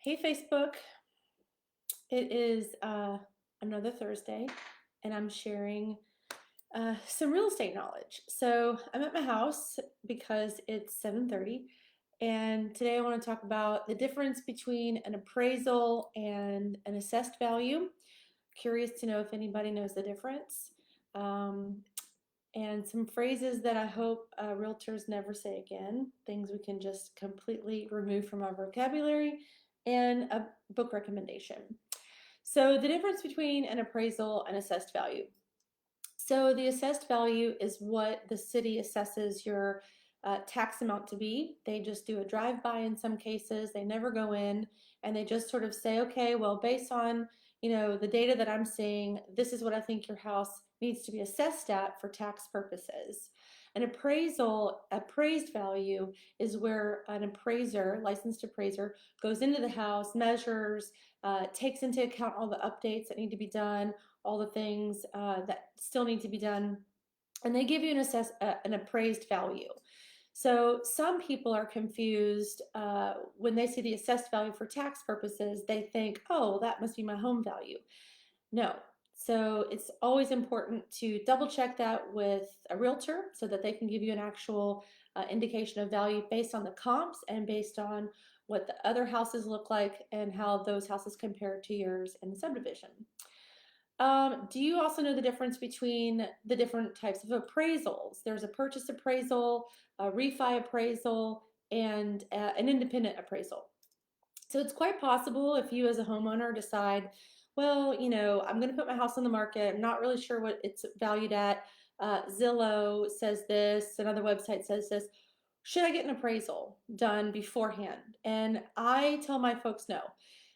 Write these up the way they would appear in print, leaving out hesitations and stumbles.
Hey Facebook, it is another Thursday and I'm sharing some real estate knowledge. So I'm at my house because it's 7:30 and today I want to talk about the difference between an appraisal and an assessed value. Curious to know if anybody knows the difference. Um, and some phrases that I hope realtors never say again, things we can just completely remove from our vocabulary, and a book recommendation. So the difference between an appraisal and assessed value. So the assessed value is what the city assesses your tax amount to be. They just do a drive-by in some cases. They never go in and they just sort of say, okay, well, based on the data that I'm seeing, this is what I think your house needs to be assessed at for tax purposes. An appraised value is where an appraiser, licensed appraiser, goes into the house, measures, takes into account all the updates that need to be done, all the things that still need to be done, and they give you an appraised value. So some people are confused when they see the assessed value for tax purposes. They think, oh, that must be my home value. No. So it's always important to double check that with a realtor so that they can give you an actual indication of value based on the comps and based on what the other houses look like and how those houses compare to yours in the subdivision. Do you also know the difference between the different types of appraisals? There's a purchase appraisal, a refi appraisal, and an independent appraisal. So it's quite possible if you as a homeowner decide, well, I'm going to put my house on the market. I'm not really sure what it's valued at. Zillow says this, another website says this. Should I get an appraisal done beforehand? And I tell my folks no,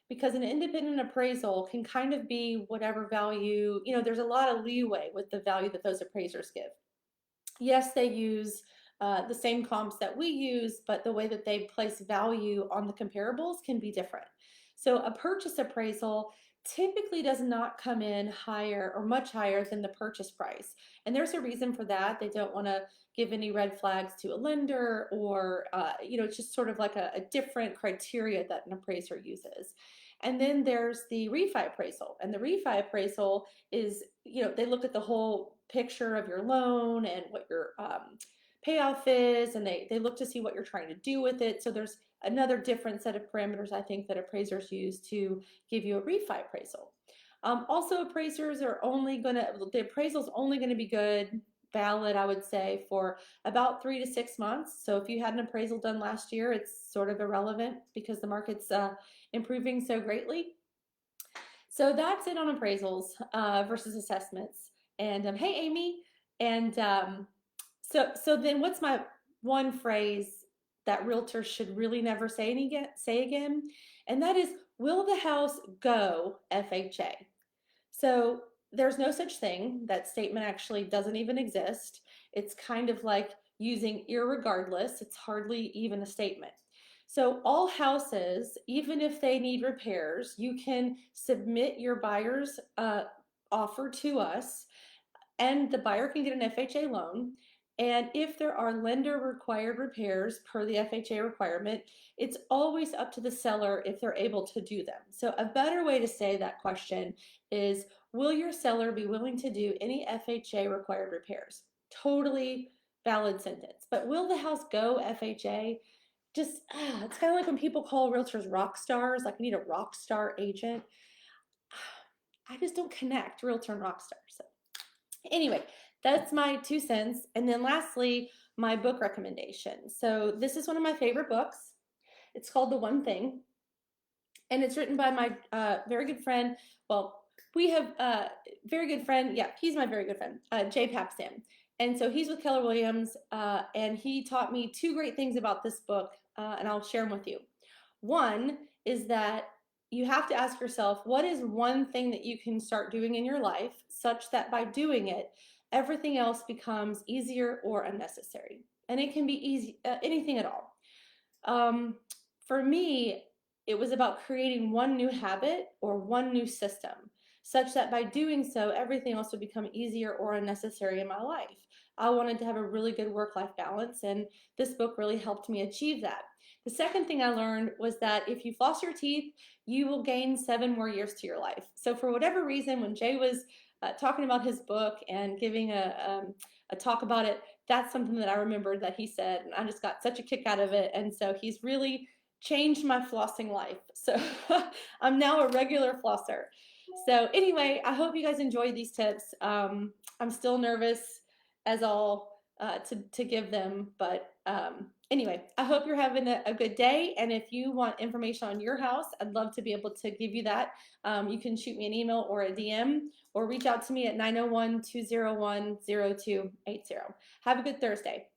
because an independent appraisal can kind of be whatever value, there's a lot of leeway with the value that those appraisers give. Yes, they use the same comps that we use, but the way that they place value on the comparables can be different. So a purchase appraisal typically does not come in higher or much higher than the purchase price. And there's a reason for that. They don't want to give any red flags to a lender, or it's just sort of like a different criteria that an appraiser uses. And then there's the refi appraisal. And the refi appraisal is, they look at the whole picture of your loan and what your payoff is, and they look to see what you're trying to do with it. So there's another different set of parameters, I think, that appraisers use to give you a refi appraisal. Also, appraisers are the appraisal is only going to be valid, I would say, for about 3 to 6 months. So if you had an appraisal done last year, it's sort of irrelevant because the market's improving so greatly. So that's it on appraisals versus assessments. And hey, Amy. And so then what's my one phrase that realtors should really never say again? And that is, will the house go FHA? So there's no such thing. That statement actually doesn't even exist. It's kind of like using irregardless. It's hardly even a statement. So all houses, even if they need repairs, you can submit your buyer's offer to us, and the buyer can get an FHA loan. And if there are lender required repairs per the FHA requirement, it's always up to the seller if they're able to do them. So a better way to say that question is, will your seller be willing to do any FHA required repairs? Totally valid sentence. But will the house go FHA? Just, it's kind of like when people call realtors rock stars, like I need a rock star agent. I just don't connect realtor and rock star. So anyway, that's my 2 cents. And then lastly, my book recommendation. So this is one of my favorite books. It's called The One Thing. And it's written by my very good friend. Well, we have a very good friend. Yeah, he's my very good friend, Jay Papstan. And so he's with Keller Williams, and he taught me 2 great things about this book, and I'll share them with you. One is that you have to ask yourself, what is one thing that you can start doing in your life such that by doing it, everything else becomes easier or unnecessary? And it can be easy, anything at all. For me, it was about creating one new habit or one new system, such that by doing so, everything else would become easier or unnecessary in my life. I wanted to have a really good work-life balance, and this book really helped me achieve that. The second thing I learned was that if you floss your teeth, you will gain 7 more years to your life. So for whatever reason, when Jay was talking about his book and giving a talk about it, that's something that I remembered that he said, and I just got such a kick out of it. And so he's really changed my flossing life. So I'm now a regular flosser. So anyway, I hope you guys enjoyed these tips. I'm still nervous as all to give them, but anyway, I hope you're having a good day. And if you want information on your house, I'd love to be able to give you that. You can shoot me an email or a DM or reach out to me at 901-201-0280. Have a good Thursday.